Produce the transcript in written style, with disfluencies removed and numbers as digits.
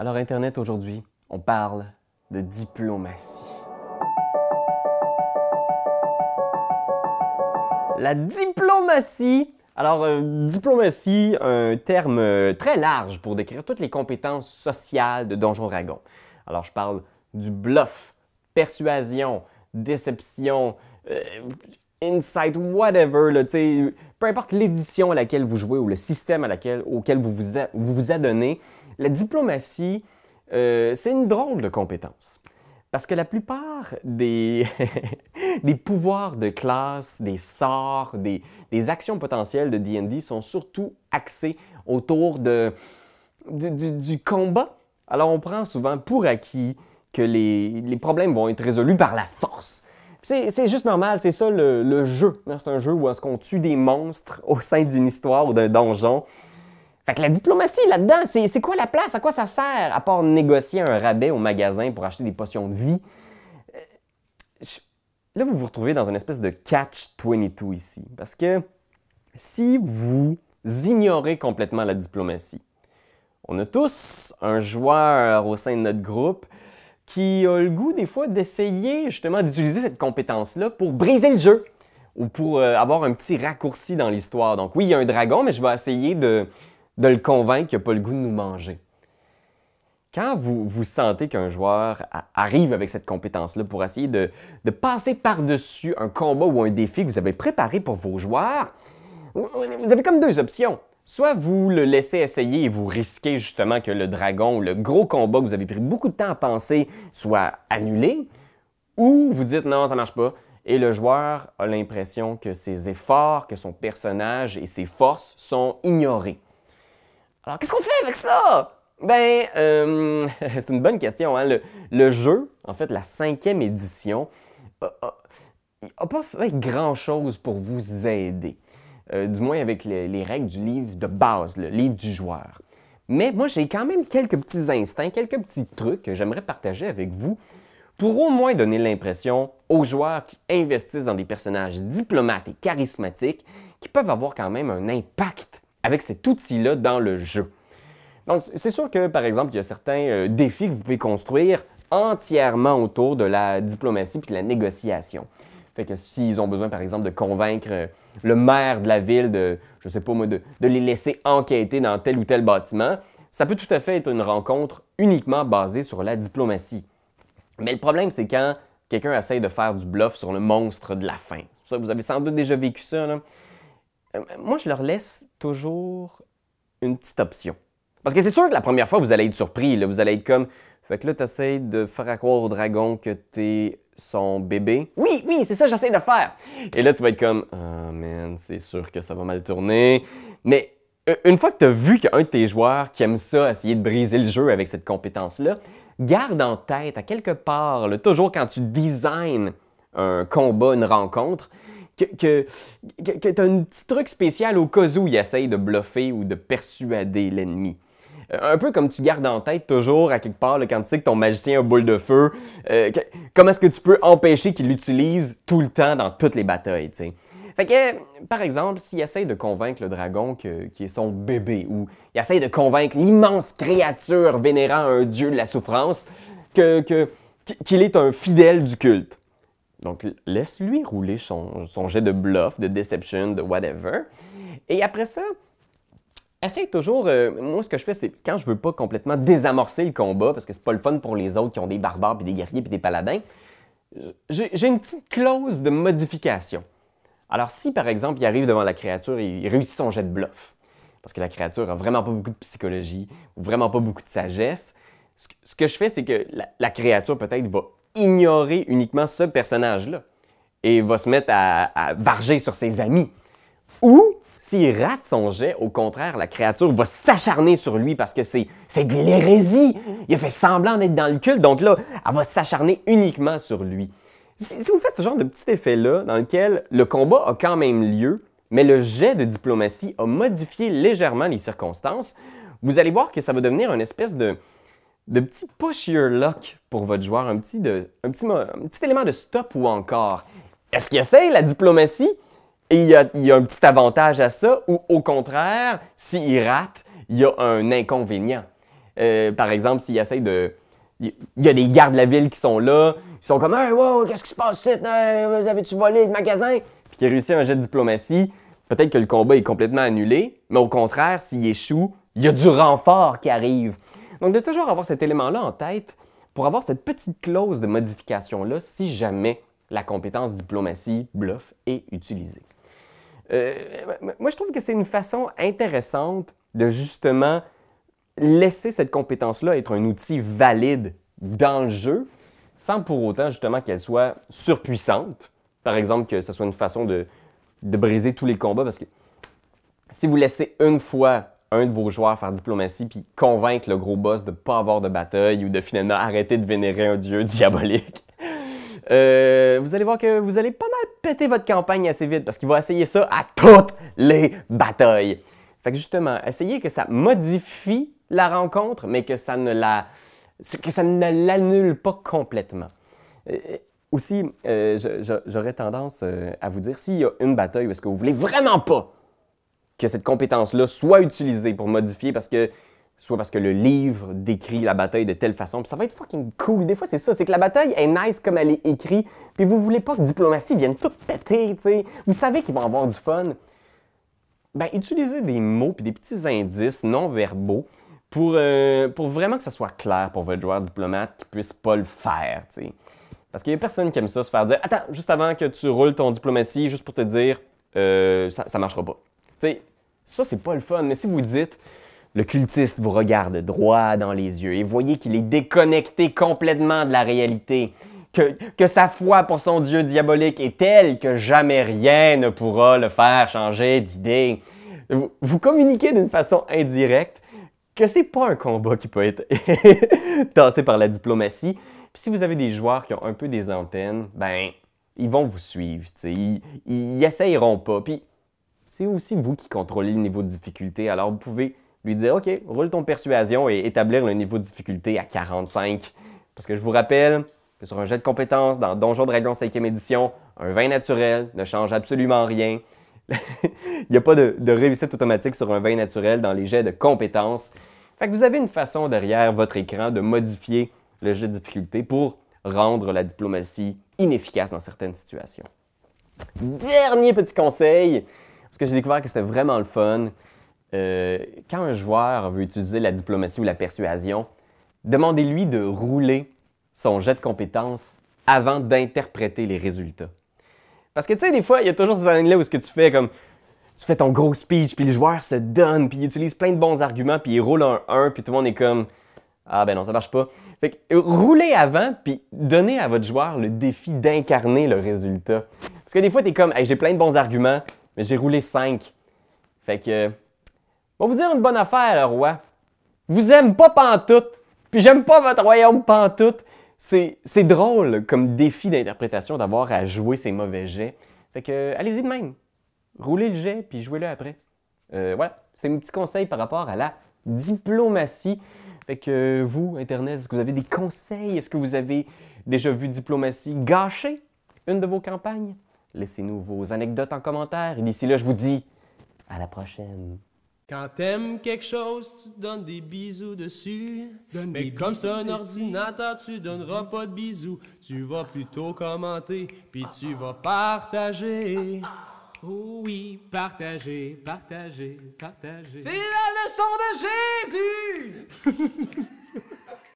Alors Internet aujourd'hui, on parle de diplomatie. La diplomatie! Alors, diplomatie, un terme très large pour décrire toutes les compétences sociales de Donjon Dragon. Alors, je parle du bluff, persuasion, déception, insight, whatever, là, peu importe l'édition à laquelle vous jouez ou le système auquel vous vous adonnez, la diplomatie, c'est une drôle de compétence. Parce que la plupart des, des pouvoirs de classe, des sorts, des actions potentielles de D&D sont surtout axés autour du combat. Alors on prend souvent pour acquis que les problèmes vont être résolus par la force. C'est juste normal, c'est ça le jeu. C'est un jeu où est-ce qu'on tue des monstres au sein d'une histoire ou d'un donjon. Fait que la diplomatie là-dedans, c'est quoi la place? À quoi ça sert? À part négocier un rabais au magasin pour acheter des potions de vie. Là, vous vous retrouvez dans une espèce de catch-22 ici. Parce que si vous ignorez complètement la diplomatie, on a tous un joueur au sein de notre groupe qui a le goût des fois d'essayer justement d'utiliser cette compétence-là pour briser le jeu ou pour avoir un petit raccourci dans l'histoire. Donc oui, il y a un dragon, mais je vais essayer de le convaincre qu'il n'a pas le goût de nous manger. Quand vous sentez qu'un joueur arrive avec cette compétence-là pour essayer de passer par-dessus un combat ou un défi que vous avez préparé pour vos joueurs, vous avez comme deux options. Soit vous le laissez essayer et vous risquez justement que le dragon ou le gros combat que vous avez pris beaucoup de temps à penser soit annulé, ou vous dites non, ça ne marche pas, et le joueur a l'impression que ses efforts, que son personnage et ses forces sont ignorés. Alors, qu'est-ce qu'on fait avec ça? Ben, c'est une bonne question. Hein? Le jeu, en fait, la 5e édition, n'a pas fait grand-chose pour vous aider. Du moins avec les règles du livre de base, le livre du joueur. Mais moi, j'ai quand même quelques petits instincts, quelques petits trucs que j'aimerais partager avec vous pour au moins donner l'impression aux joueurs qui investissent dans des personnages diplomates et charismatiques qui peuvent avoir quand même un impact avec cet outil-là dans le jeu. Donc, c'est sûr que, par exemple, il y a certains défis que vous pouvez construire entièrement autour de la diplomatie et de la négociation. Fait que s'ils ont besoin, par exemple, de convaincre le maire de la ville de, je sais pas moi, de les laisser enquêter dans tel ou tel bâtiment, ça peut tout à fait être une rencontre uniquement basée sur la diplomatie. Mais le problème, c'est quand quelqu'un essaye de faire du bluff sur le monstre de la fin. Ça, vous avez sans doute déjà vécu ça, là. Moi, je leur laisse toujours une petite option. Parce que c'est sûr que la première fois, vous allez être surpris. Là. Vous allez être comme... Fait que là, tu essaies de faire croire au dragon que t'es son bébé. Oui, c'est ça que j'essaie de faire. Et là, tu vas être comme... Oh man, c'est sûr que ça va mal tourner. Mais une fois que tu as vu qu'il y a un de tes joueurs qui aime ça, essayer de briser le jeu avec cette compétence-là, garde en tête, à quelque part, là, toujours quand tu designs un combat, une rencontre, que tu as un petit truc spécial au cas où il essaye de bluffer ou de persuader l'ennemi. Un peu comme tu gardes en tête toujours, à quelque part, là, quand tu sais que ton magicien a boule de feu, comment est-ce que tu peux empêcher qu'il l'utilise tout le temps dans toutes les batailles, t'sais. Fait que, par exemple, s'il essaye de convaincre le dragon qui est son bébé, ou il essaye de convaincre l'immense créature vénérant un dieu de la souffrance qu'il est un fidèle du culte. Donc, laisse-lui rouler son jet de bluff, de deception, de whatever. Et après ça, essaye toujours... moi, ce que je fais, c'est quand je veux pas complètement désamorcer le combat, parce que c'est pas le fun pour les autres qui ont des barbares, puis des guerriers, puis des paladins, j'ai une petite clause de modification. Alors, si, par exemple, il arrive devant la créature et il réussit son jet de bluff, parce que la créature a vraiment pas beaucoup de psychologie, ou vraiment pas beaucoup de sagesse, ce que je fais, c'est que la créature, peut-être, va ignorer uniquement ce personnage-là et va se mettre à varger sur ses amis. Ou, s'il rate son jet, au contraire, la créature va s'acharner sur lui parce que c'est de l'hérésie. Il a fait semblant d'être dans le culte, donc là, elle va s'acharner uniquement sur lui. Si vous faites ce genre de petit effet-là, dans lequel le combat a quand même lieu, mais le jet de diplomatie a modifié légèrement les circonstances, vous allez voir que ça va devenir une espèce de petit push your luck pour votre joueur, un petit élément de stop ou encore. Est-ce qu'il essaye la diplomatie et il y a un petit avantage à ça, ou au contraire, s'il rate, il y a un inconvénient? Par exemple, s'ils essayent de... Il y a des gardes de la ville qui sont là, ils sont comme « Hey, wow, qu'est-ce qui se passe ici? Hey, avez-tu volé le magasin? » Puis qu'il réussit un jet de diplomatie, peut-être que le combat est complètement annulé, mais au contraire, s'il échoue, il y a du renfort qui arrive. Donc, de toujours avoir cet élément-là en tête pour avoir cette petite clause de modification-là si jamais la compétence diplomatie bluff est utilisée. Moi, je trouve que c'est une façon intéressante de justement laisser cette compétence-là être un outil valide dans le jeu, sans pour autant justement qu'elle soit surpuissante. Par exemple, que ce soit une façon de briser tous les combats, parce que si vous laissez une fois un de vos joueurs faire diplomatie puis convaincre le gros boss de ne pas avoir de bataille ou de finalement arrêter de vénérer un dieu diabolique, vous allez voir que vous allez pas mal péter votre campagne assez vite parce qu'il va essayer ça à toutes les batailles. Fait que justement, essayez que ça modifie la rencontre, mais que ça ne l'annule pas complètement. Aussi, j'aurais tendance à vous dire, s'il y a une bataille où est-ce que vous voulez vraiment pas que cette compétence-là soit utilisée pour modifier soit parce que le livre décrit la bataille de telle façon, puis ça va être fucking cool. Des fois, c'est ça, c'est que la bataille est nice comme elle est écrite, puis vous voulez pas que diplomatie vienne tout péter, tu sais. Vous savez qu'ils vont avoir du fun. Ben, utilisez des mots puis des petits indices non-verbaux pour vraiment que ça soit clair pour votre joueur diplomate qui puisse pas le faire, tu sais. Parce qu'il y a personne qui aime ça, se faire dire « Attends, juste avant que tu roules ton diplomatie, juste pour te dire, ça marchera pas. » Tu sais, ça, c'est pas le fun. Mais si vous dites « Le cultiste vous regarde droit dans les yeux et voyez qu'il est déconnecté complètement de la réalité, que sa foi pour son dieu diabolique est telle que jamais rien ne pourra le faire changer d'idée. » Vous communiquez d'une façon indirecte que c'est pas un combat qui peut être tassé par la diplomatie. Puis si vous avez des joueurs qui ont un peu des antennes, ben ils vont vous suivre, ils essayeront pas. Puis c'est aussi vous qui contrôlez le niveau de difficulté. Alors vous pouvez lui dire « OK, roule ton persuasion et établir le niveau de difficulté à 45. » Parce que je vous rappelle que sur un jet de compétences dans Donjons Dragons 5e édition, un 20 naturel ne change absolument rien. Il n'y a pas de réussite automatique sur un 20 naturel dans les jets de compétences. Fait que vous avez une façon derrière votre écran de modifier le jet de difficulté pour rendre la diplomatie inefficace dans certaines situations. Dernier petit conseil, parce que j'ai découvert que c'était vraiment le fun. Quand un joueur veut utiliser la diplomatie ou la persuasion, demandez-lui de rouler son jet de compétences avant d'interpréter les résultats. Parce que tu sais, des fois, il y a toujours ces années-là où ce que tu fais comme... Tu fais ton gros speech, puis le joueur se donne, puis il utilise plein de bons arguments, puis il roule un 1, puis tout le monde est comme... Ah ben non, ça marche pas. Fait que roulez avant, puis donnez à votre joueur le défi d'incarner le résultat. Parce que des fois, t'es comme, hey, j'ai plein de bons arguments, mais j'ai roulé 5. Fait que, on va vous dire une bonne affaire, le roi. Vous aime pas pantoute, puis j'aime pas votre royaume pantoute. C'est drôle comme défi d'interprétation d'avoir à jouer ces mauvais jets. Fait que, allez-y de même. Roulez le jet, puis jouez-le après. Voilà, c'est mon petit conseil par rapport à la diplomatie. Fait que vous, Internet, est-ce que vous avez des conseils? Est-ce que vous avez déjà vu diplomatie gâcher une de vos campagnes? Laissez-nous vos anecdotes en commentaire. Et d'ici là, je vous dis à la prochaine. Quand t'aimes quelque chose, tu te donnes des bisous dessus. Mais comme c'est un ordinateur, tu donneras pas de bisous. Tu vas plutôt commenter, puis tu vas partager. Oh oui, partager, partager, partager. C'est la leçon de Jésus!